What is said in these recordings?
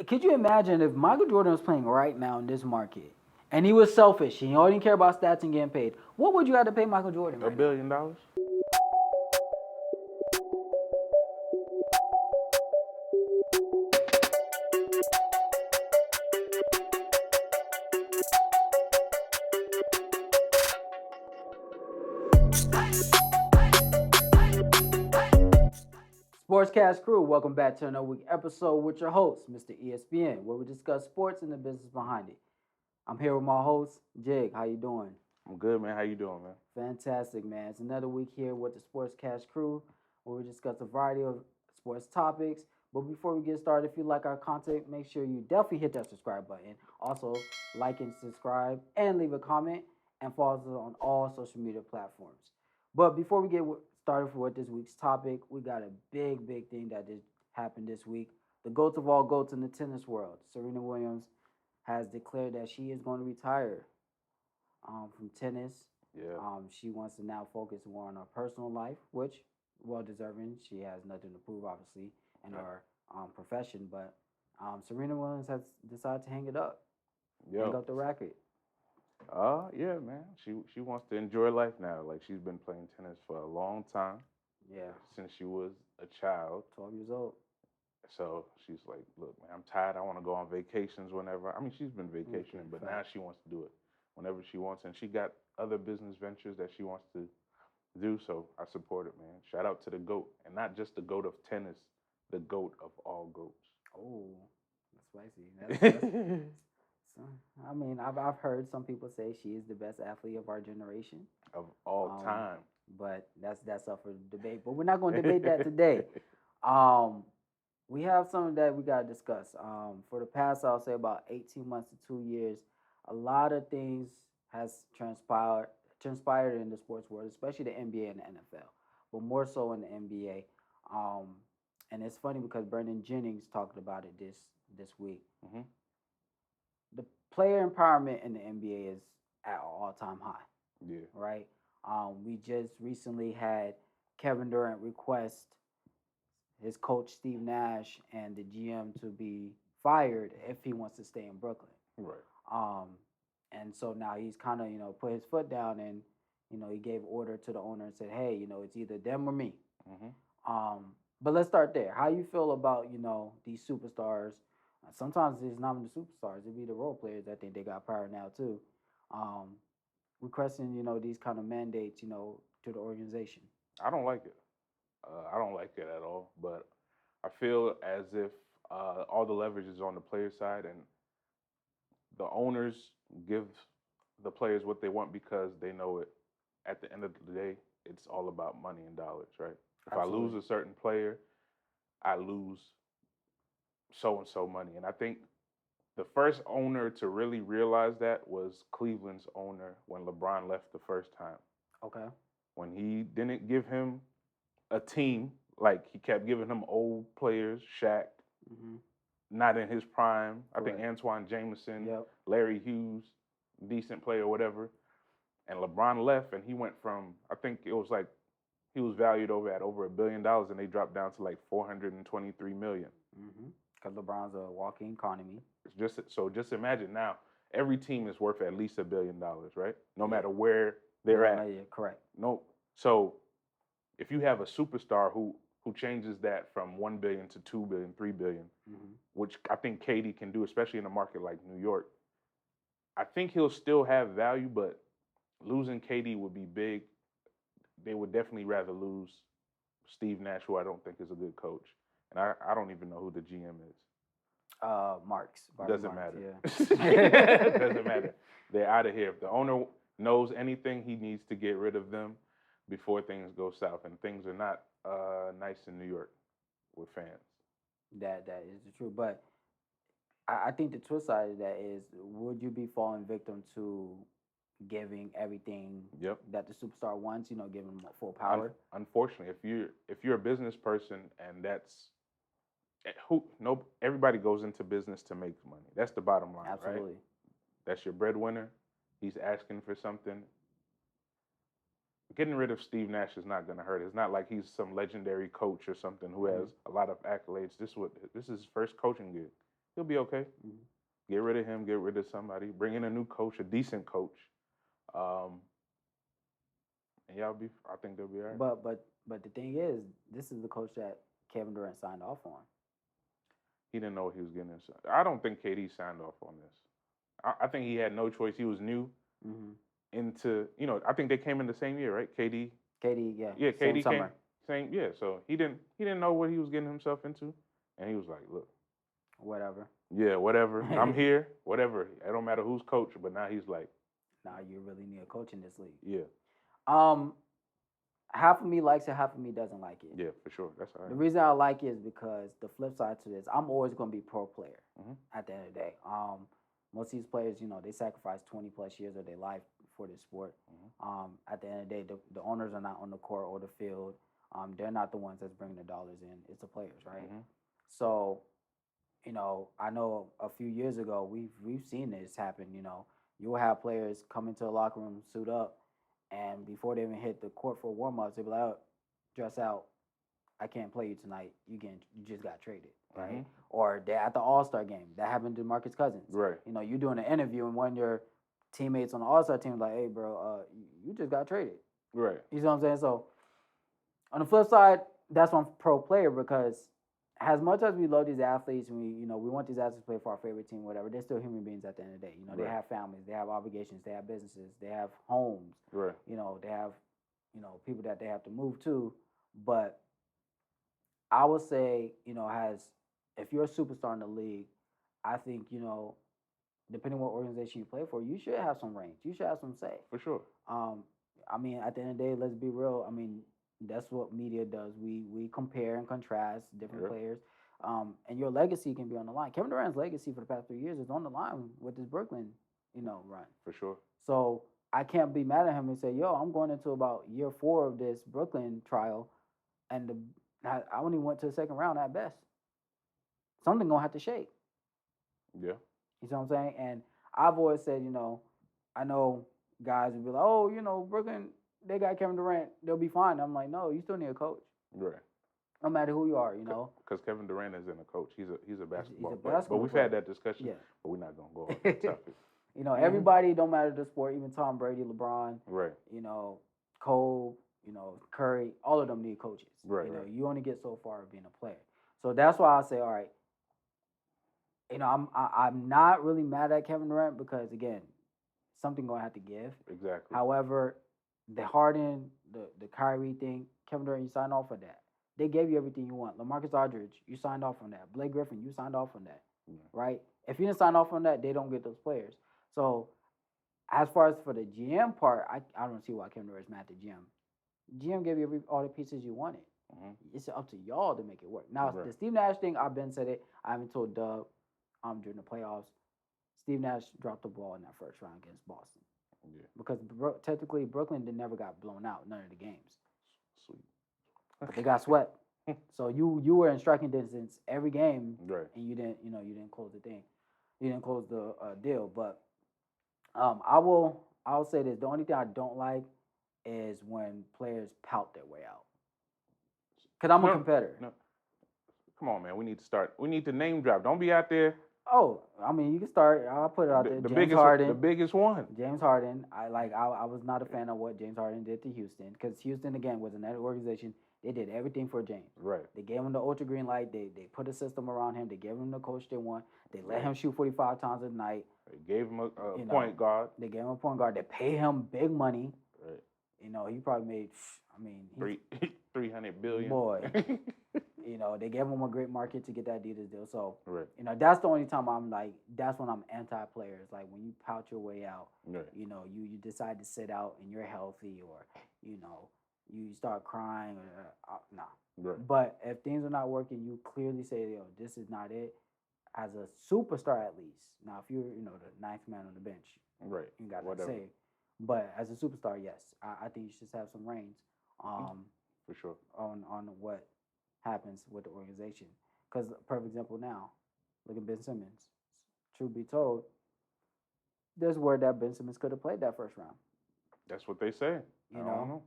Could you imagine if Michael Jordan was playing right now in this market and he was selfish and he only didn't care about stats and getting paid? What would you have to pay Michael Jordan $1 right billion? Sportscast crew, welcome back to another week episode with your host, Mr. ESPN, where we discuss sports and the business behind it. I'm here with my host, Jig. How you doing? I'm good, man. How you doing, man? Fantastic, man. It's another week here with the Sportscast crew, where we discuss a variety of sports topics. But before we get started, if you like our content, make sure you definitely hit that subscribe button. Also, like and subscribe and leave a comment and follow us on all social media platforms. But before we get started with this week's topic, we got a big thing that did happen this week. The GOAT of all GOATs in the tennis world, Serena Williams, has declared that she is going to retire from tennis. Yeah. She wants to now focus more on her personal life, which well deserving. She has nothing to prove, obviously, in her profession. But Serena Williams has decided to hang it up, hang up the racket. Yeah, man. She wants to enjoy life now. Like, she's been playing tennis for a long time. Yeah. Since she was a child. 12 years old. So she's like, look, man, I'm tired. I want to go on vacations whenever. I mean, she's been vacationing, but now she wants to do it whenever she wants. And she got other business ventures that she wants to do. So I support it, man. Shout out to the GOAT. And not just the GOAT of tennis, the GOAT of all GOATs. Oh, that's spicy. I mean, I've heard some people say she is the best athlete of our generation. Of all time. But that's up for debate. But we're not going to debate that today. We have something that we got to discuss. For the past, I'll say about 18 months to 2 years, a lot of things has transpired in the sports world, especially the NBA and the NFL, but more so in the NBA. And it's funny because Brendan Jennings talked about it this week. Mm-hmm. The player empowerment in the NBA is at an all-time high. Yeah. Right? We just recently had Kevin Durant request his coach Steve Nash and the GM to be fired if he wants to stay in Brooklyn. Right. And so now he's kind of, put his foot down and, he gave order to the owner and said, hey, it's either them or me. Mm-hmm. But let's start there. How you feel about, these superstars? Sometimes it's not even the superstars. It be the role players that think they got power now too. Requesting, these kind of mandates, to the organization. I don't like it. I don't like it at all. But I feel as if all the leverage is on the player side, and the owners give the players what they want because they know it. At the end of the day, it's all about money and dollars, right? If Absolutely. I lose a certain player, I lose so and so money. And I think the first owner to really realize that was Cleveland's owner when LeBron left the first time. Okay. When he didn't give him a team, like he kept giving him old players, Shaq, not in his prime. Correct. I think Antoine Jameson, Larry Hughes, decent player, whatever. And LeBron left, and he went from, I think it was like, he was valued at over $1 billion, and they dropped down to like $423 million. Because LeBron's a walking economy. Just imagine now, every team is worth at least $1 billion, right? No matter where they're at. Yeah, correct. No. So if you have a superstar who changes that from $1 billion to $2 billion, $3 billion, which I think KD can do, especially in a market like New York, I think he'll still have value, but losing KD would be big. They would definitely rather lose Steve Nash, who I don't think is a good coach. And I don't even know who the GM is. Marks. Doesn't Marks, matter. Yeah. Doesn't matter. They're out of here. If the owner knows anything, he needs to get rid of them before things go south. And things are not nice in New York with fans. That is the truth. But I think the twist side of that is, would you be falling victim to giving everything that the superstar wants, giving them full power? Unfortunately, if you're a business person, and everybody goes into business to make money. That's the bottom line. Absolutely. Right? That's your breadwinner. He's asking for something. Getting rid of Steve Nash is not going to hurt. It's not like he's some legendary coach or something who has a lot of accolades. This is his first coaching gig. He'll be okay. Mhm. Get rid of him. Get rid of somebody. Bring in a new coach, a decent coach. And I think they'll be all right. But the thing is, this is the coach that Kevin Durant signed off on. He didn't know what he was getting into. I don't think KD signed off on this. I think he had no choice. He was new into, I think they came in the same year, right? KD, yeah. Yeah, Same KD summer. yeah. So he didn't know what he was getting himself into, and he was like, look, Whatever. yeah, whatever. I'm here, whatever. It don't matter who's coach, but now he's like, Now you really need a coach in this league. yeah, Half of me likes it, half of me doesn't like it. yeah, for sure. That's all right. The reason I like it is because the flip side to this, I'm always going to be pro player Mhm. at the end of the day. Most of these players, they sacrifice 20 plus years of their life for this sport. At the end of the day, the owners are not on the court or the field. They're not the ones that's bringing the dollars in. It's the players, right? So, I know a few years ago we've seen this happen. You will have players come into the locker room, suit up, and before they even hit the court for warm-ups, they'll be like, oh, dress out. I can't play you tonight. You just got traded, right? Or they're at the All-Star game. That happened to Marcus Cousins. Right. You're doing an interview and one of your teammates on the All-Star team is like, hey, bro, you just got traded. Right. You see what I'm saying? So on the flip side, that's why I'm pro player, because as much as we love these athletes and we want these athletes to play for our favorite team, whatever, they're still human beings at the end of the day. They have families, they have obligations, they have businesses, they have homes. Right. They have, people that they have to move to. But I would say, if you're a superstar in the league, I think, depending on what organization you play for, you should have some range. You should have some say. For sure. I mean, at the end of the day, let's be real. I mean, that's what media does. We compare and contrast different players. And your legacy can be on the line. Kevin Durant's legacy for the past 3 years is on the line with this Brooklyn, run. For sure. So I can't be mad at him and say, yo, I'm going into about year 4 of this Brooklyn trial, and I only went to the second round at best. Something gonna have to shake. Yeah. You see what I'm saying? And I've always said, I know guys will be like, oh, Brooklyn, they got Kevin Durant, they'll be fine. I'm like, no, you still need a coach. Right. No matter who you are, Because Kevin Durant isn't a coach. He's a basketball player. basketball But we've player. had that discussion. Yeah. But we're not gonna go on that topic. Everybody don't matter the sport. Even Tom Brady, LeBron, Right. Cole, Curry, all of them need coaches. Right. You only get so far being a player. So that's why I say, all right. I'm not really mad at Kevin Durant because, again, something gonna have to give. Exactly. However, the Harden, the Kyrie thing, Kevin Durant, you signed off on that. They gave you everything you want. LaMarcus Aldridge, you signed off on that. Blake Griffin, you signed off on that, right? If you didn't sign off on that, they don't get those players. So, as far as for the GM part, I don't see why Kevin Durant's mad at the GM. GM gave you all the pieces you wanted. It's up to y'all to make it work. Now, the Steve Nash thing, I've been said it. I haven't told Doug during the playoffs. Steve Nash dropped the ball in that first round against Boston. Yeah. Because technically, Brooklyn never got blown out, none of the games. Sweet. But they got swept. So you were in striking distance every game, Right. and you didn't close the thing. You didn't close the deal. But I'll say this: the only thing I don't like is when players pout their way out. Because I'm a competitor. No. Come on, man. We need to name drop. Don't be out there. Oh, I mean, you can start. I'll put it out there. James Harden. The biggest one. James Harden. I was not a fan of what James Harden did to Houston, because Houston, again, was another organization. They did everything for James. Right. They gave him the ultra green light. They put a system around him. They gave him the coach they want. They let him shoot 45 times a night. They gave him a point guard. They gave him a point guard. They paid him big money. Right. He probably made, $300 billion. Boy. They gave him a great market to get that Adidas deal. So, right. That's the only time I'm like, that's when I'm anti-players. Like when you pout your way out, right. You decide to sit out and you're healthy, or, you start crying, or nah. Right. But if things are not working, you clearly say, yo, this is not it. As a superstar, at least. Now, if you're, the ninth man on the bench, right, you got to say. But as a superstar, yes, I think you should have some reins. For sure. On what happens with the organization. Because, perfect example now, look at Ben Simmons. Truth be told, there's word that Ben Simmons could have played that first round. That's what they say. I don't know.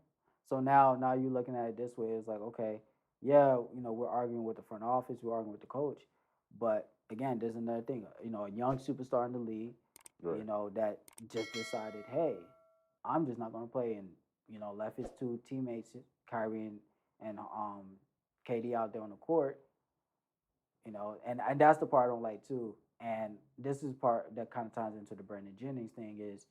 So now you're looking at it this way. It's like, okay, yeah, we're arguing with the front office, we're arguing with the coach, But again, there's another thing. A young superstar in the league, Right. that just decided, hey, I'm just not going to play, and left his two teammates, Kyrie and KD, out there on the court. And that's the part I don't like too. And this is part that kind of ties into the Brandon Jennings thing is,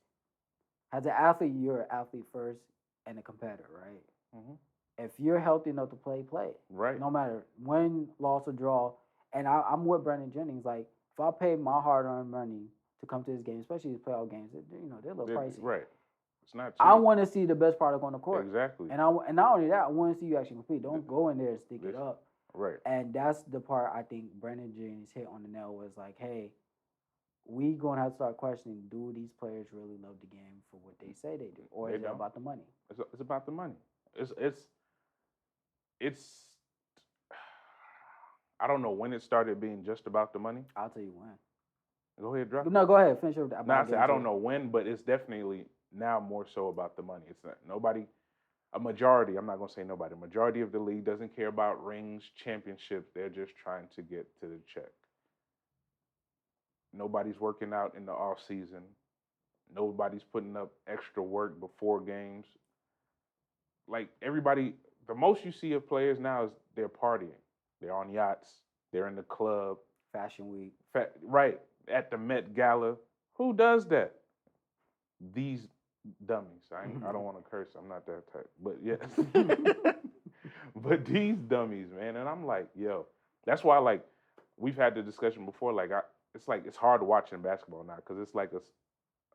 as an athlete, you're an athlete first and a competitor, right? Mm-hmm. If you're healthy enough to play, play. Right. No matter win, loss, or draw. And I'm with Brandon Jennings. Like, if I pay my hard-earned money to come to this game, especially these playoff games, they're a little pricey. Right. It's not cheap. I want to see the best product on the court. Exactly. And not only that, I want to see you actually compete. Don't go in there and stick it up. Right. And that's the part I think Brandon Jennings hit on the nail, was like, hey, we going to have to start questioning, do these players really love the game for what they say they do? Or is it about the money? It's about the money. It's I don't know when it started being just about the money. I'll tell you when. Go ahead, drop. No, go ahead. Finish up. I don't know when, but it's definitely now more so about the money. It's not nobody. A majority, I'm not going to say nobody, a majority of the league doesn't care about rings, championships. They're just trying to get to the check. Nobody's working out in the off season. Nobody's putting up extra work before games. Like everybody, the most you see of players now is they're partying. They're on yachts. They're in the club. Fashion Week. Right, at the Met Gala. Who does that? These dummies. I don't want to curse. I'm not that type. But yes. But these dummies, man. And I'm like, yo. That's why, like, we've had the discussion before. Like, it's hard watching basketball now because it's like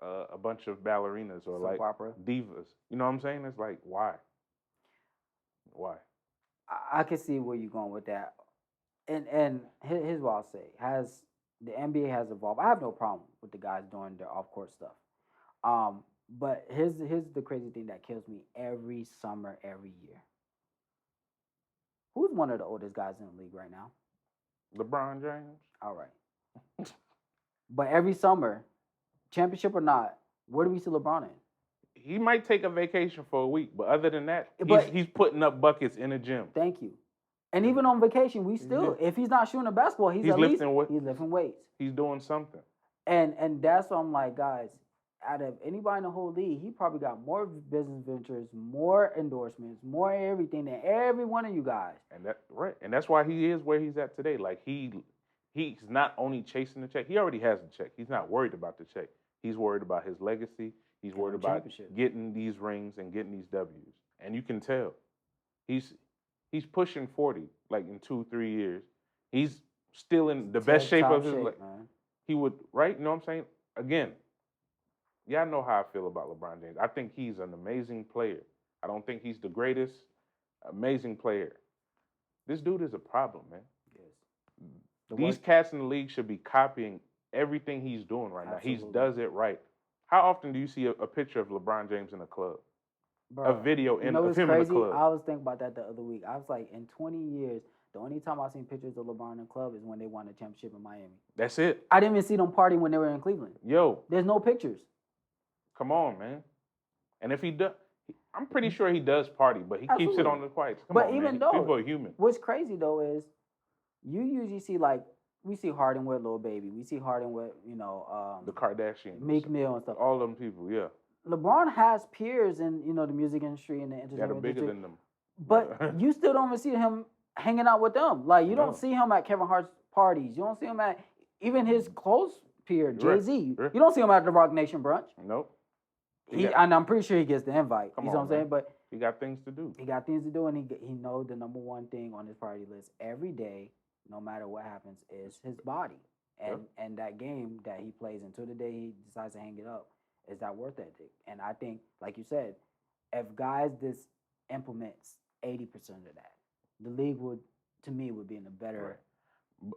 a bunch of ballerinas or like opera. Divas. You know what I'm saying? It's like, why? Why? I can see where you're going with that. And here's what I'll say. The NBA has evolved. I have no problem with the guys doing their off-court stuff. But here's the crazy thing that kills me every summer, every year. Who's one of the oldest guys in the league right now? LeBron James. All right. But every summer, championship or not, where do we see LeBron in? He might take a vacation for a week, but other than that, he's putting up buckets in the gym. Thank you. And even on vacation, we still, if he's not shooting a basketball, he's lifting weights. He's doing something. And that's why I'm like, guys, out of anybody in the whole league, he probably got more business ventures, more endorsements, more everything than every one of you guys. And that's why he is where he's at today. Like he's not only chasing the check, he already has the check. He's not worried about the check. He's worried about his legacy. He's worried about getting these rings and getting these W's. And you can tell. He's pushing 40, like in 2-3 years. He's still in the best shape of his life. He would, right? You know what I'm saying? Again, y'all know how I feel about LeBron James. I think he's an amazing player. I don't think he's the greatest. Amazing player. This dude is a problem, man. Yes. These cats in the league should be copying everything he's doing right now. He does it right. How often do you see a picture of LeBron James in a club? Bro, a video of him crazy? In a club. I was thinking about that the other week. I was like, in 20 years, the only time I've seen pictures of LeBron in a club is when they won a championship in Miami. That's it. I didn't even see them party when they were in Cleveland. Yo. There's no pictures. Come on, man. And if he does, I'm pretty sure he does party, but he keeps it on the quiet. Come on, even man. Though, people are human. What's crazy, though, is you usually see, like, we see Harden with Lil Baby. We see Harden with, the Kardashians. Meek Mill and stuff. All them people, yeah. LeBron has peers in, the music industry and the entertainment industry. Bigger than them. But you still don't even see him hanging out with them. Like, you don't see him at Kevin Hart's parties. You don't see him at even his close peer, Jay-Z. Right. You don't see him at the Rock Nation brunch. Nope. And I'm pretty sure he gets the invite. You know what I'm saying? But he got things to do. He got things to do, and he knows the number one thing on his priority list every day, no matter what happens, is his body. And that game that he plays until the day he decides to hang it up is that worth ethic. And I think, like you said, if guys implements 80% of that, the league would be in a better. Right.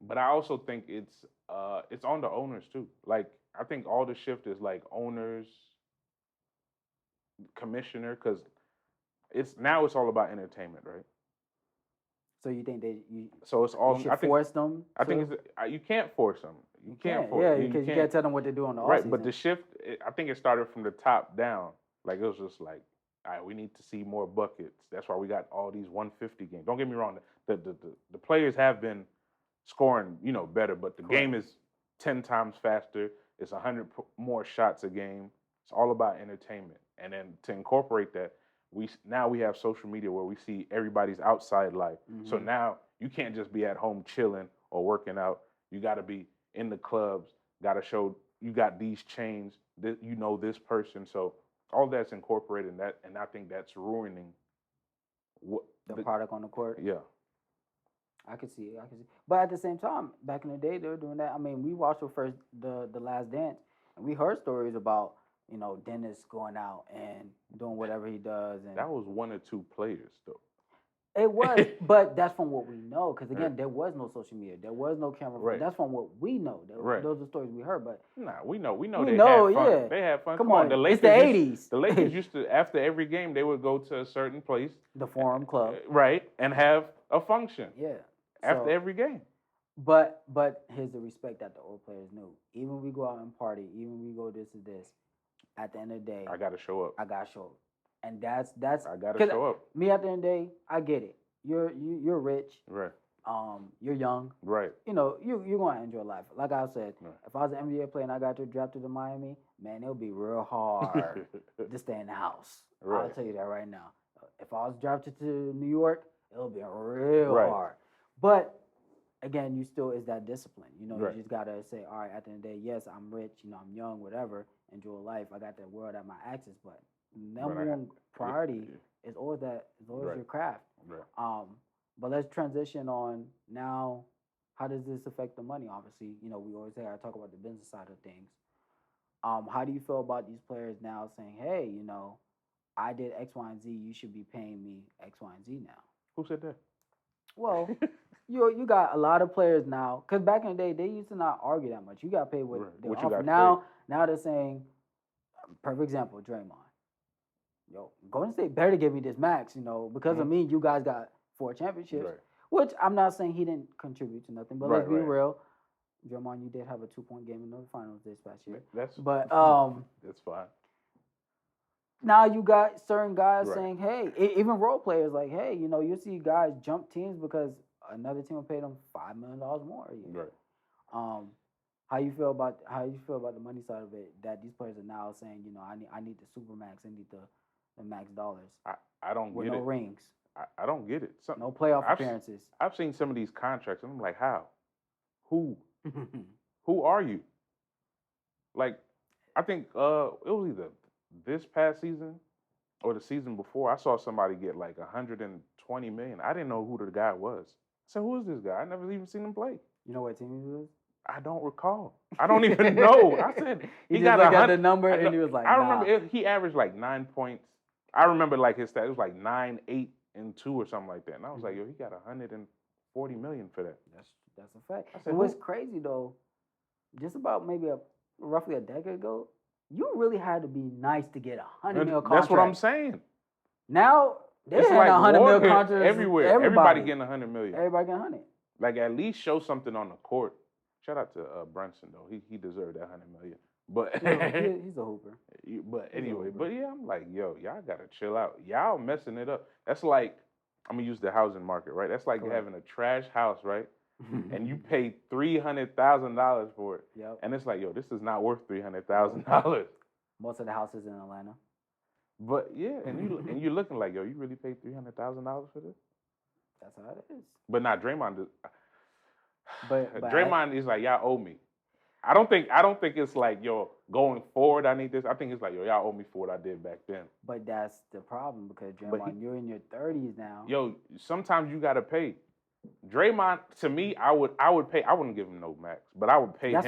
But I also think it's on the owners too. Like I think all the shift is like owners, commissioner, because it's all about entertainment, right? So you think So it's all. You should force them. I think you can't force them. You can't force. Yeah, because you can't tell them what to do on the right. offseason. But the shift, I think it started from the top down. Like it was just like, all right, we need to see more buckets. That's why we got all these 150 games. Don't get me wrong. The players have been scoring, better, but the Correct. game is 10 times faster. It's 100 more shots a game. It's all about entertainment. And then to incorporate that, we have social media where we see everybody's outside life. So now you can't just be at home chilling or working out. You got to be in the clubs. Got to show you got these chains. This person. So all that's incorporated in that, and I think that's ruining the product on the court. Yeah. I can see it. But at the same time, back in the day, they were doing that. I mean, we watched the Last Dance, and we heard stories about Dennis going out and doing whatever he does. And that was one or two players, though. It was, but that's from what we know. Because again, there was no social media, there was no camera. Right. That's from what we know. Those are stories we heard. But we know they had fun. Yeah. They had fun. Come on, the Lakers, it's the '80s. The Lakers used to, after every game, they would go to a certain place, the Forum Club, right, and have a function. Yeah. After every game. But here's the respect that the old players knew. Even we go out and party, even we go this and this. At the end of the day, I gotta show up. And that's I gotta show up. Me at the end of the day, I get it. You're rich. Right. You're young. Right. You're gonna enjoy life. Like I said, if I was an NBA player and I got drafted to Miami, man, it'll be real hard to stay in the house. Right. I'll tell you that right now. If I was drafted to New York, it'll be real hard. But again, you still is that discipline. You just gotta say, all right, at the end of the day, yes, I'm rich, I'm young, whatever, enjoy life. I got the world at my access, but number one priority is always your craft. Right. But let's transition on now. How does this affect the money? Obviously, we always say I talk about the business side of things. How do you feel about these players now saying, hey, I did X, Y, and Z. You should be paying me X, Y, and Z now? Who said that? Well, you got a lot of players now. Because back in the day, they used to not argue that much. You got paid what they offer. Now they're saying, perfect example, Draymond. Yo, Golden State better give me this max, because of me, you guys got 4 championships. Right. Which I'm not saying he didn't contribute to nothing, but let's be real. Draymond, you did have a 2-point game in the finals this past year. That's fine. Now you got certain guys saying, hey, even role players like, hey, you see guys jump teams because another team will pay them $5 million more a year. Right. How you feel about the money side of it? That these players are now saying, I need the super max, I need the max dollars. I don't get it. With no rings. I don't get it. No playoff appearances. I've seen some of these contracts, and I'm like, how? Who? Who are you? Like, I think it was either this past season or the season before. I saw somebody get like $120 million. I didn't know who the guy was. I said, who is this guy? I never even seen him play. You know what team he was? I don't recall. I don't even know. I said he got the number and he was like, I remember he averaged like 9 points. I remember like his stat. It was like 9, 8, and 2 or something like that. And I was like, yo, he got $140 million for that. That's a fact. I said, what's crazy though, just about maybe roughly a decade ago, you really had to be nice to get $100 million contract. That's what I'm saying. Now they're like $100 million contracts everywhere. Everybody getting $100 million. Everybody getting 100. Like at least show something on the court. Shout out to Brunson though. He deserved that $100 million. But he's a hooper. But anyway, I'm like, yo, y'all gotta chill out. Y'all messing it up. That's like, I'm gonna use the housing market, right? That's like having a trash house, right? And you pay $300,000 for it. Yep. And it's like, yo, this is not worth $300,000. Most of the houses in Atlanta. But yeah, and you're looking like, yo, you really paid $300,000 for this? That's how it is. But not Draymond. But Draymond is like, y'all owe me. I don't think it's like, yo, going forward, I need this. I think it's like, yo, y'all owe me for what I did back then. But that's the problem because Draymond, you're in your 30s now. Yo, sometimes you gotta pay. Draymond, to me, I would pay. I wouldn't give him no max, but I would pay him.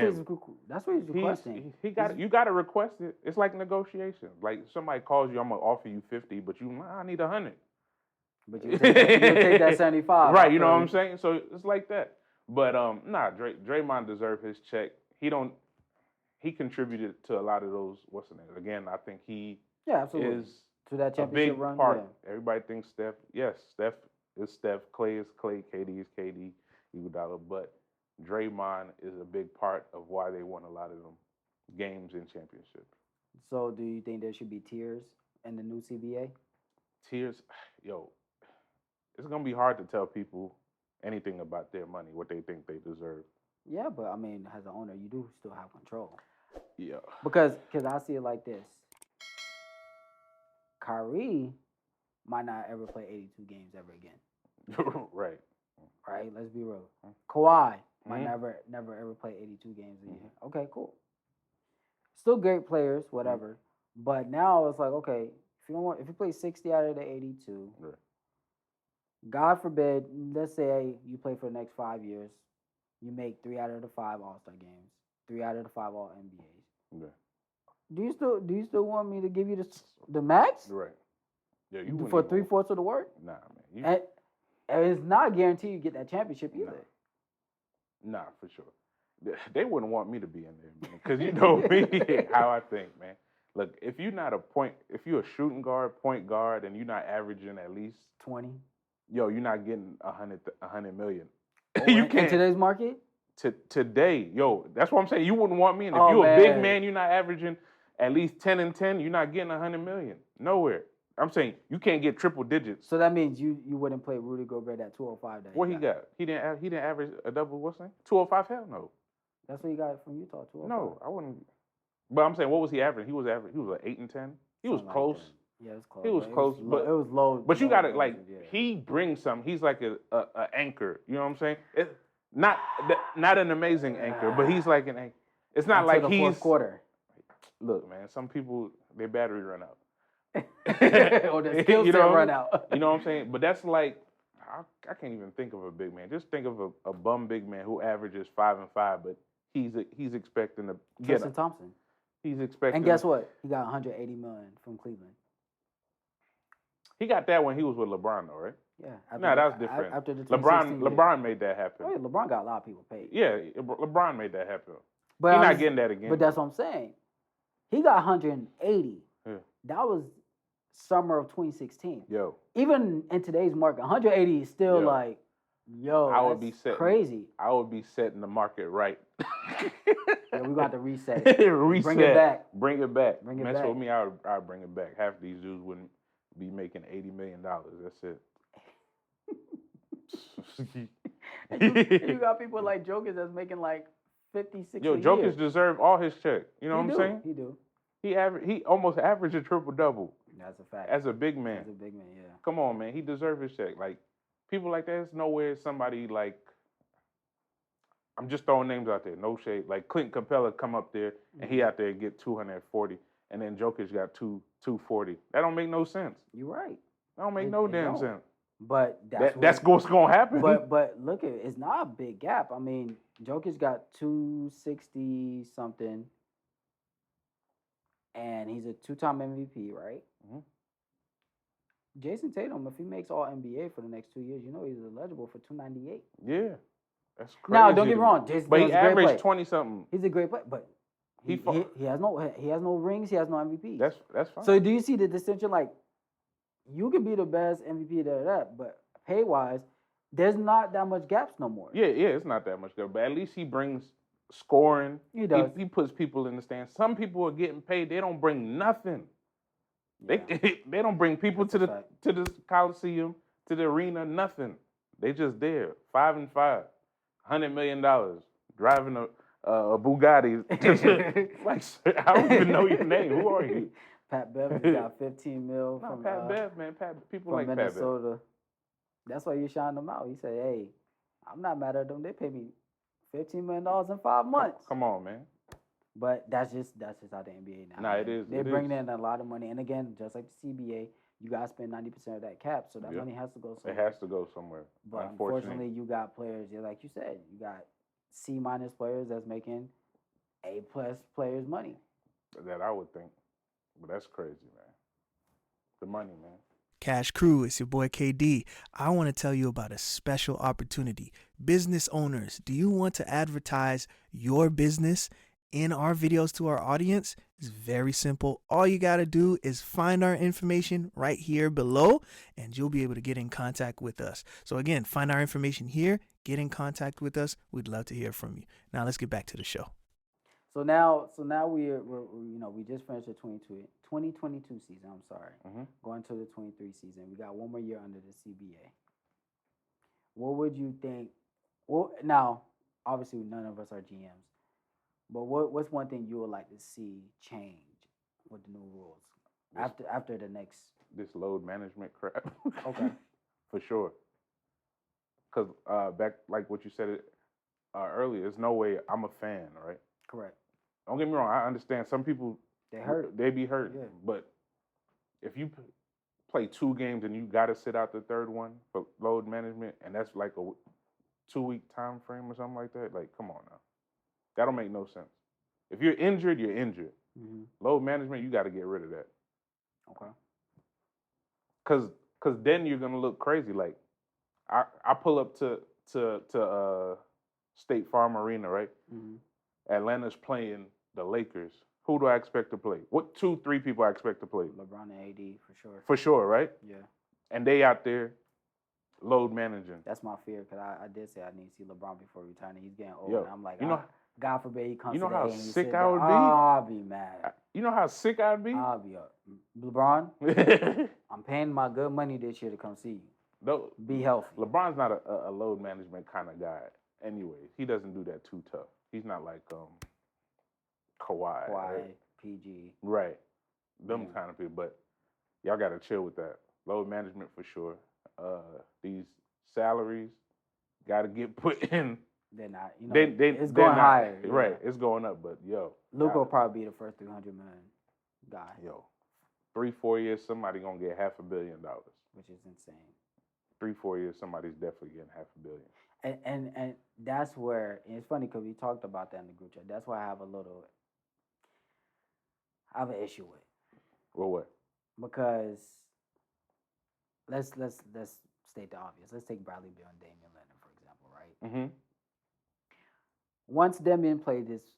That's what he's requesting. You gotta request it. It's like negotiation. Like somebody calls you, I'm gonna offer you 50, but I need 100. But you take that 75. Right, you know what I'm saying? So it's like that. But Draymond deserved his check. He contributed to a lot of those. What's the name? Again, I think he is to that championship a big run. part. Yeah. Everybody thinks Steph. Yes, Steph is Steph. Clay is Clay. KD is KD. Iguodala. But Draymond is a big part of why they won a lot of them games and championships. So, do you think there should be tiers in the new CBA? Tiers, yo, it's gonna be hard to tell people anything about their money, what they think they deserve. Yeah, but I mean, as an owner, you do still have control. Yeah. Because I see it like this. Kyrie might not ever play 82 games ever again. Right. Right? Let's be real. Kawhi might Mhm. never ever play 82 games a year. Okay, cool. Still great players, whatever. But now it's like, okay, if you play 60 out of the 82, Right. God forbid, let's say you play for the next 5 years, you make 3 out of the 5 All-Star games, 3 out of the 5 All NBAs. Yeah. Do you still want me to give you the max? Right. Yeah, you For 3/4 of the work? Nah, man. And it's not guaranteed you get that championship either. Nah, for sure. They wouldn't want me to be in there, man, because you know me, how I think, man. Look, if you're a shooting guard, point guard, and you're not averaging at least 20. You're not getting 100 million. Oh, You in can't. today's market? Today, that's what I'm saying. You wouldn't want me. And if Oh, you're a big man. man, you're not averaging at least 10 and 10, you're not getting 100 million. Nowhere. I'm saying you can't get triple digits. So that means you wouldn't play Rudy Gobert at 205. What he got? He didn't average a double. What's that? 205? Hell no. That's what he got from Utah. 205. No, I wouldn't. But I'm saying, what was he averaging? He was like 8 and 10. He was Something like close. that. Yeah, it was close. He was close, but it was low. But you got to low like dosage, yeah. he brings some. He's like a anchor. You know what I'm saying? Not an amazing anchor, but he's like an anchor. It's not Until like the he's fourth quarter. Look, man. Some people their battery run out. Or the skill set run out. You know what I'm saying? But that's like I can't even think of a big man. Just think of a bum big man who averages 5 and 5, but he's expecting to get Tristan Thompson. He's expecting. And guess what? He got 180 million from Cleveland. He got that when he was with LeBron, though, right? Yeah. No, that was different. After the LeBron made that happen. Oh, yeah, LeBron got a lot of people paid. Yeah, LeBron made that happen. But he's not getting that again. But that's what I'm saying. He got 180. Yeah. That was summer of 2016. Yo. Even in today's market, 180 is still like, I would be set crazy. I would be setting the market right. Yeah, we're going to have to reset it. Reset. Bring it back. Bring it back. Bring it Mess back. with me, I'll bring it back. Half these dudes wouldn't be making $80 million. That's it. you got people like Jokic that's making like 50, 60 Yo, Jokic deserve all his check. You know what I'm saying? He do. He almost averaged a triple-double. That's a fact. As a big man. As a big man, yeah. Come on, man. He deserves his check. Like, people like that, there's nowhere somebody like, I'm just throwing names out there. No shade. Like, Clint Capella come up there, and he out there get 240, and then Jokic got 240. That don't make no sense. You're right. That don't make no damn sense. But that's what's going to happen. But look at it. It's not a big gap. I mean, Jokic got 260-something, and he's a 2-time MVP, right? Mm-hmm. Jason Tatum, if he makes all NBA for the next 2 years, you know he's eligible for 298. Yeah. That's crazy. Now, don't get me wrong. Jason but he Tatum's a great averaged 20-something. He's a great player, but he has no rings. He has no MVPs. That's fine. So do you see the distinction? Like, you can be the best MVP but pay wise, there's not that much gaps no more. Yeah, it's not that much gap. But at least he brings scoring. He does. He puts people in the stands. Some people are getting paid. They don't bring nothing. Yeah. They don't bring people to the Coliseum, to the arena, nothing. They just there, 5 and 5, $100 million, driving a Bugatti. Like, I don't even know your name. Who are you? Pat Bev got 15 mil from Pat Bev, man. People from like Minnesota. Pat Bev. That's why you shine them out. He said, "Hey, I'm not mad at them. They pay me $15 million in 5 months." Come on, man. But that's just how the NBA now. Nah, it is. They're bringing in a lot of money, and again, just like the CBA, you guys spend 90% of that cap, so that money has to go somewhere. It has to go somewhere. But unfortunately, you got players. Like you said, you got C- players that's making A+ players money. That I would think, but that's crazy, man. The money, man. Cash Crew, it's your boy KD. I want to tell you about a special opportunity. Business owners, do you want to advertise your business in our videos to our audience? It's very simple. All you got to do is find our information right here below, and you'll be able to get in contact with us. So again, find our information here, get in contact with us. We'd love to hear from you. Now let's get back to the show. So now we're we just finished the 2022 season. I'm sorry, going to the 23 season. We got one more year under the CBA. what would you think? Well, now, obviously, none of us are GMs, but what's one thing you would like to see change with the new rules after the next? This load management crap. Okay. For sure. Because back, like what you said earlier, there's no way I'm a fan, right? Correct. Don't get me wrong. I understand some people, They hurt. they be hurt. Yeah. But if you play 2 games and you got to sit out the third one for load management, and that's like a 2-week time frame or something like that, like, come on now. That don't make no sense. If you're injured, you're injured. Mm-hmm. Load management, you got to get rid of that. Okay. Cause then you're gonna look crazy. Like, I pull up to State Farm Arena, right? Mm-hmm. Atlanta's playing the Lakers. Who do I expect to play? What 2-3 people I expect to play? LeBron and AD for sure. For sure, right? Yeah. And they out there load managing. That's my fear because I did say I need to see LeBron before retiring. He's getting old. Yo, And I'm like, you know, God forbid he comes you know to the how A and he sick sit I there. would be? I'll be mad. You know how sick I'd be? I'll be up. LeBron, I'm paying my good money this year to come see you. No, Be healthy. LeBron's not a load management kind of guy. Anyways, he doesn't do that too tough. He's not like Kawhi. Right? PG. Right. Them kind of people. But y'all got to chill with that. Load management for sure. These salaries got to get put in. They're not. You know, It's going not, higher. Right. It's going up. But, yo. Luka will probably be the first 300 million guy. Yo. 3-4 years, somebody going to get $500 million. Which is insane. 3-4 years, somebody's definitely getting $500 million. And that's where, and it's funny because we talked about that in the group chat. That's why I have an issue with. Well, what? Because let's state the obvious. Let's take Bradley Beal and Damian Lillard, for example, right? Mm-hmm. Once Damian played this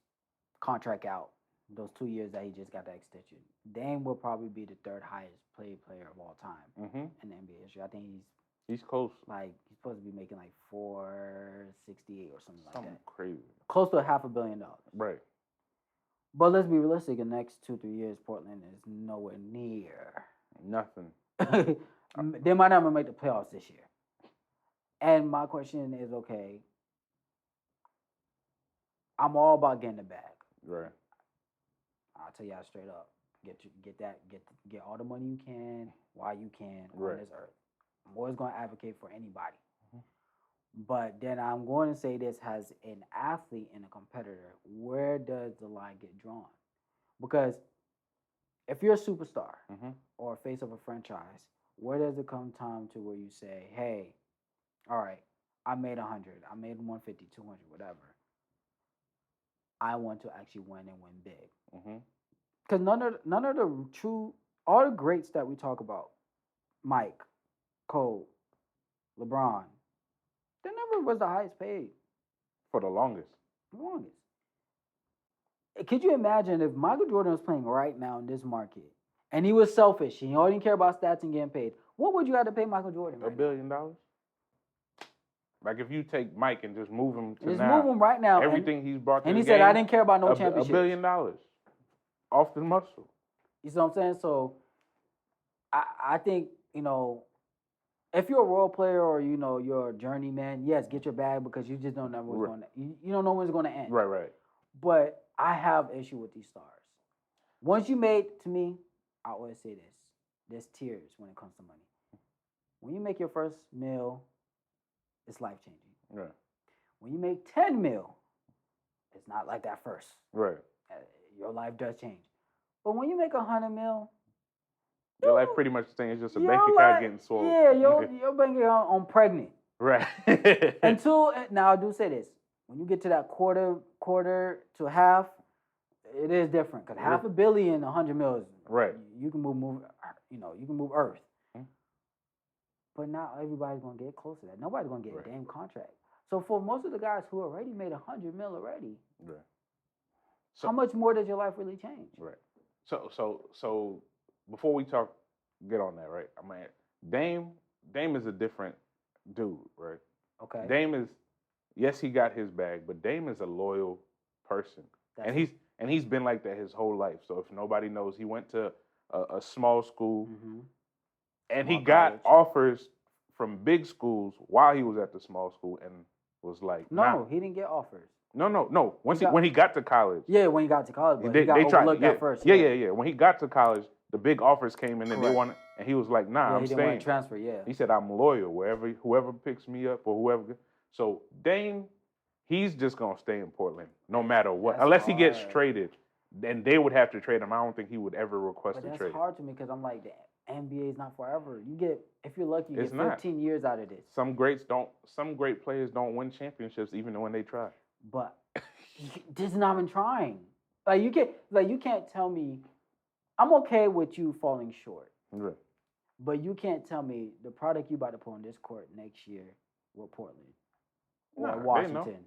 contract out, those 2 years that he just got that extension, Dame will probably be the third highest paid player of all time in the NBA history. I think he's close. Like, he's supposed to be making like $468 or something like that. Crazy. Close to $500 million. Right. But let's be realistic. In the next 2-3 years, Portland is nowhere near. Nothing. They might not even make the playoffs this year. And my question is, okay, I'm all about getting the bag. Right. I'll tell y'all straight up. Get all the money you can while you can on this earth. I'm always going to advocate for anybody. But then I'm going to say this as an athlete and a competitor, where does the line get drawn? Because if you're a superstar or a face of a franchise, where does it come time to where you say, hey, all right, I made 100, I made 150, 200, whatever. I want to actually win and win big. Because none of the all the greats that we talk about, Mike, Cole, LeBron, they never was the highest paid. For the longest. Could you imagine if Michael Jordan was playing right now in this market and he was selfish and he only didn't care about stats and getting paid? What would you have to pay Michael Jordan? $1 billion? Like if you take Mike and just move him to move him right now. Everything he's brought to and the he said, game, I didn't care about no championships. $1 billion off the muscle. You see what I'm saying? So I think, if you're a role player or you're a journeyman, yes, get your bag because you just don't know what's going to. You don't know when it's going to end. Right. But I have issue with these stars. Once you made, to me, I always say this: there's tiers when it comes to money. When you make your first meal, it's life changing. Right. When you make 10 mil, it's not like that first. Right. Your life does change. But when you make 100 mil. Your life pretty much the same. It's just a bank account getting swollen. Yeah, your bank account on pregnant. Right. Now I do say this: when you get to that quarter to half, it is different because $500 million, 100 mil, right? You can move. You can move Earth. But not everybody's gonna get close to that. Nobody's gonna get a damn contract. So for most of the guys who already made 100 mil already, so how much more does your life really change? Right. So. Before we get on that, right? I mean, Dame is a different dude, right? Okay. Dame is, yes, he got his bag, but Dame is a loyal person, and he's been like that his whole life. So if nobody knows, he went to a small school, and he got offers from big schools while he was at the small school and was like, No, nah. he didn't get offers. No. When he got to college. Yeah, when he got to college, but he got overlooked at first. Yeah. When he got to college, the big offers came in and they wanted, and he was like, nah, I'm he staying. Didn't want to transfer, yeah. He said, I'm loyal whoever picks me up or whoever. So Dame, he's just gonna stay in Portland no matter what, unless he gets traded. Then they would have to trade him. I don't think he would ever request a trade. That's hard to me because I'm like, the NBA is not forever. You get, if you're lucky, you get 15 years out of this. Some great players don't win championships even when they try. But this is not even trying. Like you can't tell me. I'm okay with you falling short. Right. But you can't tell me the product you about to put on this court next year with Portland or Washington.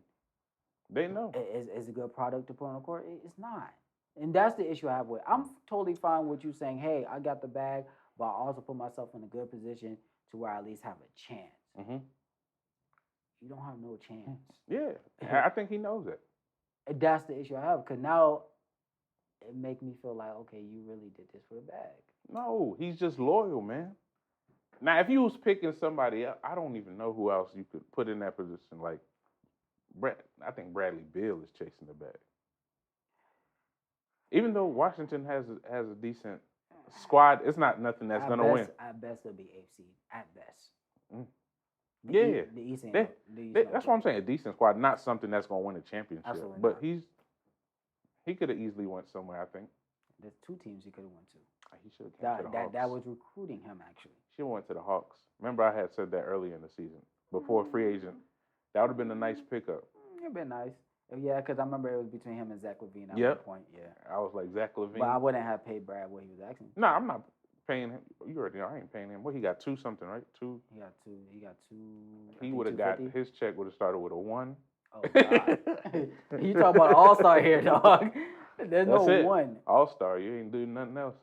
They know. Is a good product to put on the court? It's not. And that's the issue I have with it. I'm totally fine with you saying, hey, I got the bag, but I also put myself in a good position to where I at least have a chance. Mm-hmm. You don't have no chance. Yeah, I think he knows it. That's the issue I have, because now it makes me feel like, okay, you really did this for the bag. No, he's just loyal, man. Now, if you was picking somebody else, I don't even know who else you could put in that position. Like, I think Bradley Beal is chasing the bag. Even though Washington has a decent squad, it's not nothing that's going to win. At best, it'll be AFC. At best. Mm. The East that's what I'm saying. A decent squad, not something that's going to win a championship. Absolutely but not. he could have easily went somewhere, I think. There's two teams he could have went to. He should have came to the Hawks. That was recruiting him, actually. Should have went to the Hawks. Remember, I had said that earlier in the season, before free agent. That would have been a nice pickup. It'd been nice. Yeah, because I remember it was between him and Zach LaVine at one point. Yeah. I was like, Zach LaVine. But I wouldn't have paid Brad what he was asking. No, I'm not paying him. You already know I ain't paying him. What, he got two something, right? Two. He got two. He would have got, his check would have started with a 1. Oh, God. You talking about all-star here, dog. There's That's no it. 1. All-star. You ain't doing nothing else.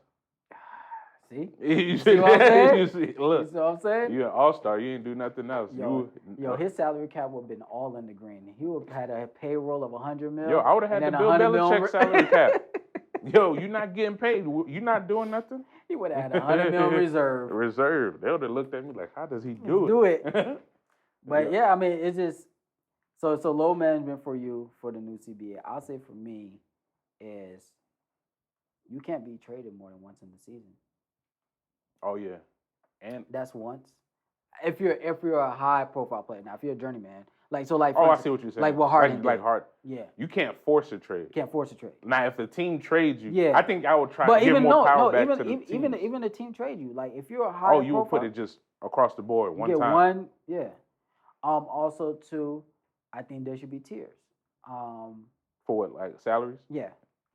See? You see what I'm saying? Look. You see what I'm saying? You're an all-star. You ain't do nothing else. Yo, his salary cap would have been all in the green. He would have had a payroll of $100 million. Yo, I would have had the Bill Belichick salary cap. Yo, you're not getting paid. You're not doing nothing. He would have had $100 million reserve. Reserve. They would have looked at me like, how does he do it? But yeah, I mean, it's just so low management for you for the new CBA. I'll say for me is you can't be traded more than once in the season. Oh yeah, and that's once. If you're a high profile player, now if you're a journeyman, I see what you're saying. Like what Harden did. Like Harden. Yeah. You can't force a trade. Can't force a trade. Now, if the team trades you, yeah. I think I would try to give more power back to the team. Even the team trade you. Like if you're a high profile. You would put it just across the board one time. One, yeah. Also, two, I think there should be tiers. For what, like salaries? Yeah.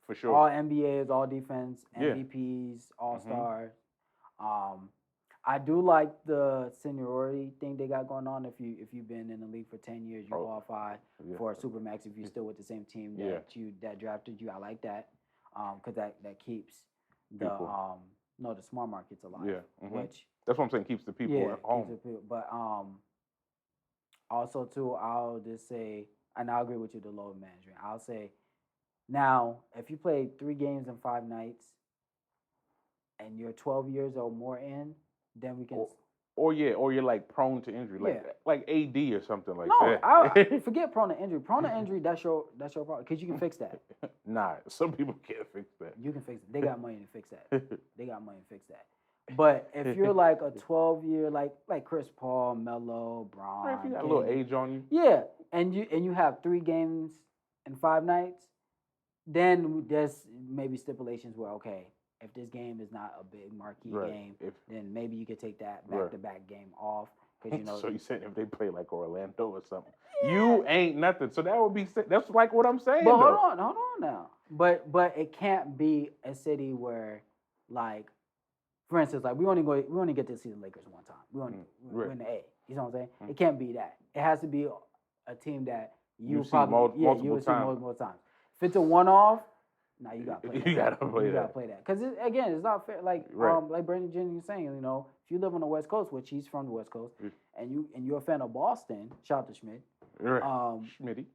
For sure. All NBAs, all defense, MVPs, all stars. I do like the seniority thing they got going on. If you've been in the league for 10 years, you qualify for a supermax if you're still with the same team that drafted you. I like that because that keeps the the smart markets alive. Yeah, which that's what I'm saying. Keeps the people at home. But also too, I'll just say, and I agree with you, the load management. I'll say, now if you play 3 games in 5 nights, and you're 12 years or more in, then we can. Or you're like prone to injury, like AD or something like that. No, forget prone to injury. Prone to injury, that's your problem because you can fix that. Nah, some people can't fix that. You can fix it. They got money to fix that. But if you're like a 12-year, like Chris Paul, Melo, Bron, if you got a little age on you, yeah, and you have 3 games in 5 nights, then there's maybe stipulations where if this game is not a big marquee game, then maybe you could take that back-to-back game off. So you said if they play like Orlando or something, you ain't nothing. So that would be that's like what I'm saying. But hold on now. But it can't be a city where for instance, we only get to see the Lakers one time. We're in the A. You know what I'm saying? It can't be that. It has to be a team that you probably multiple see multiple times. If it's a one-off. Now you gotta play that. You gotta play that. Because again, it's not fair. Like Brandon Jennings was saying, if you live on the West Coast, which he's from the West Coast, and you're a fan of Boston, shout out to Schmidt. Schmitty.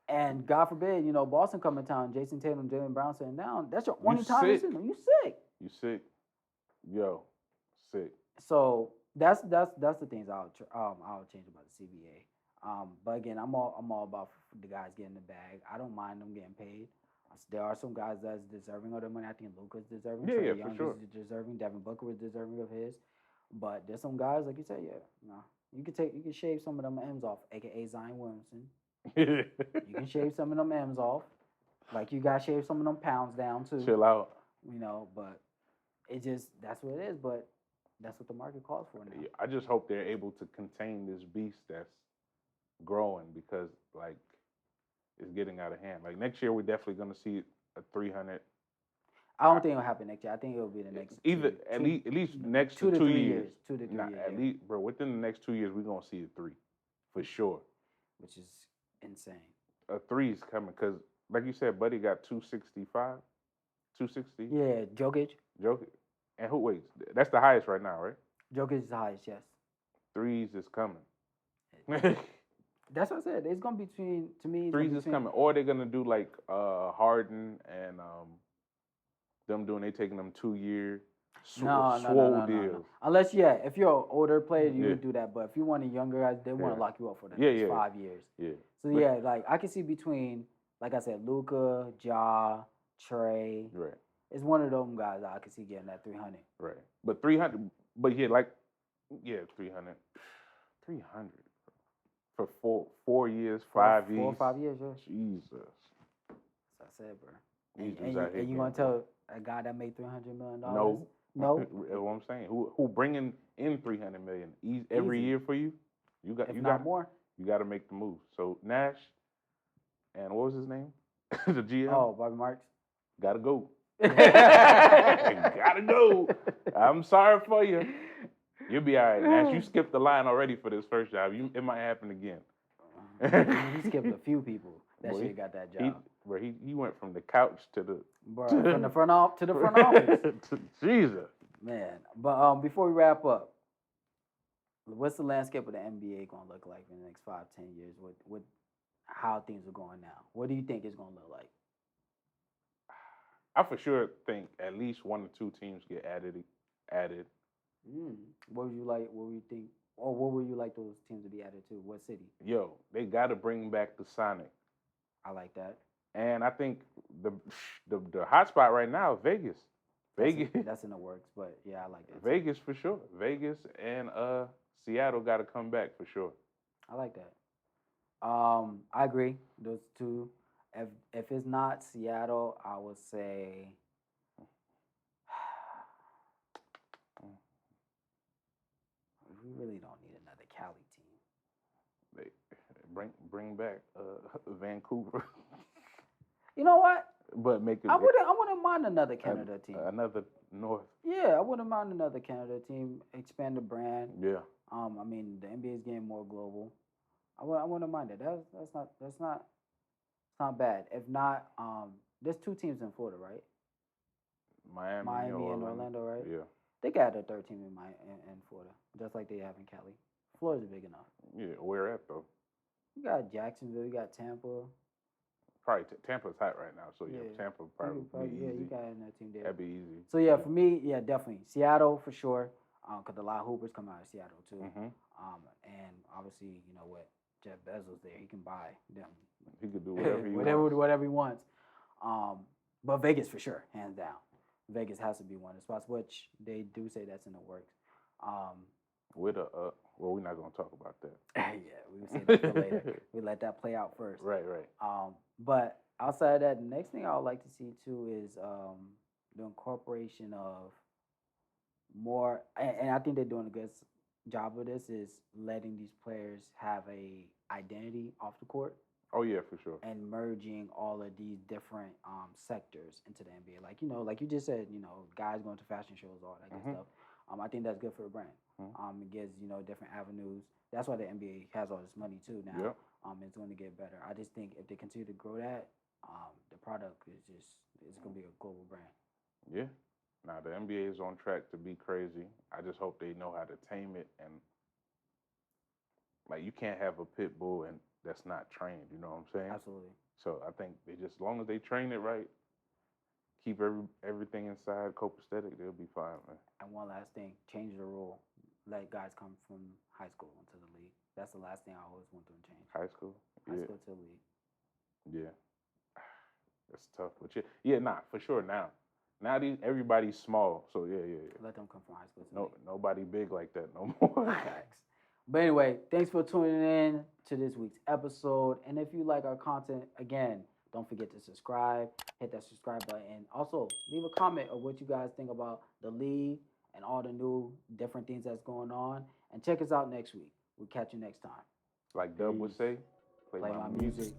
And God forbid, Boston come in town, Jason Tatum, Jaylen Brown sitting down. That's your only time to see them. You sick. You sick. Yo, sick. So That's the things I'll change about the CBA. But again, I'm all about the guys getting the bag. I don't mind them getting paid. There are some guys that's deserving of their money. I think Luka's deserving. Yeah, Trey yeah, for Young sure. is deserving. Devin Booker was deserving of his. But there's some guys like you said, yeah, no. You can shave some of them M's off, aka Zion Williamson. You can shave some of them M's off. Like you got to shave some of them pounds down too. Chill out. But it just that's what it is. But that's what the market calls for now. Yeah, I just hope they're able to contain this beast that's growing because like it's getting out of hand. Like next year, we're definitely going to see a 300. I don't think it'll happen next year. I think it'll be the next Either at least next 2 to 2 3 years. years. 2 to 3 Nah, years. at least, bro. Within the next 2 years, we're gonna see a 3 for sure. Which is insane. A 3 is coming because, like you said, Buddy got 265, 260. Yeah, Jokic. Jokic. And who? Wait, that's the highest right now, right? Jokic is the highest, yes. 3s is coming. That's what I said. It's gonna be between to me. It's 3s gonna be is between- coming, or they're gonna do like Harden and them doing. They taking them 2-year swole deals. Unless if you're an older player, you Yeah. would do that. But if you want a younger guy, they want to Yeah. lock you up for the Yeah, next yeah. 5 years. Yeah. So But- like I can see between, like I said, Luka, Ja, Trey. Right. It's one of them guys that I can see getting that 300. Right. But 300. But yeah, 300. 300 for 4 years, 5 years. 4 or 5 years, yeah. Jesus. That's what I said, bro. These And dudes out here you getting gonna tell a guy that made $300 million? No. No. That's what I'm saying. Who bringing in 300 million every Easy. year for you? You got If you not got more. You got to make the move. So Nash and what was his name? The GM. Oh, Bobby Marks. Gotta go. Gotta go. I'm sorry for you. You'll be all right, Nash. You skipped the line already for this first job. It might happen again. He skipped a few people that Boy, should have got that job. He went from the couch to the Bro, from the front to the front office. Jesus. Man. But before we wrap up, what's the landscape of the NBA gonna look like in the next 5-10 years? With how things are going now? What do you think it's gonna look like? I for sure think at least 1 or 2 teams get added. What would you like? What would you think? Or what would you like those teams to be added to? What city? Yo, they got to bring back the Sonic. I like that. And I think the hot spot right now is Vegas. That's in the works, but yeah, I like that. Vegas for sure. Vegas and Seattle got to come back for sure. I like that. I agree. Those two. If it's not Seattle, I would say. We really don't need another Cali team. Bring back Vancouver, You know what? but make it I wouldn't mind another Canada team. another North. Yeah, I wouldn't mind another Canada team. Expand the brand. Yeah, I mean, the NBA is getting more global. I wouldn't mind it. It's not bad. If not, there's 2 teams in Florida, right? Miami and Orlando, right? Yeah, They got a third team in Florida, just like they have in Cali. Florida's big enough. yeah. Where at though? You got Jacksonville, you got Tampa. Probably Tampa's hot right now, so yeah, Yeah. Tampa You probably could be yeah, easy. you got in that team there. That'd be easy. So yeah, for me, yeah, definitely Seattle for sure. Because a lot of hoopers come out of Seattle too. Mhm. And obviously, you know what, Jeff Bezos there, he can buy them He could do whatever he whatever he wants. But Vegas for sure, hands down. Vegas has to be one of the spots, which they do say that's in the works. With well, we're not gonna talk about that. Yeah, we will say that for later. We let that play out first. Right. But outside of that, the next thing I would like to see too is the incorporation of more, and I think they're doing a good job of this, is letting these players have a identity off the court Oh yeah, for sure. and merging all of these different sectors into the NBA. Like, like you just said, guys going to fashion shows, all that good Mhm. stuff. I think that's good for the brand. Mhm. It gives, different avenues. That's why the NBA has all this money too now. Yep. It's going to get better. I just think if they continue to grow that, the product it's going to be a global brand. Yeah. Now the NBA is on track to be crazy. I just hope they know how to tame it, and like you can't have a pit bull and that's not trained. You know what I'm saying? Absolutely. So I think they just, as long as they train it right, keep everything inside copacetic, they'll be fine, man. And one last thing, change the rule. let guys come from high school into the league. That's the last thing I always want them to change. High school. High Yeah. school to the league. Yeah. That's tough. But for sure now. Now everybody's small. So yeah. Let them come from high school to the league. Nobody big like that no more. Facts. But anyway, thanks for tuning in to this week's episode. And if you like our content, again, don't forget to subscribe. Hit that subscribe button. And also, leave a comment of what you guys think about the league and all the new different things that's going on. And check us out next week. We'll catch you next time. Like Dub would say, Play my music.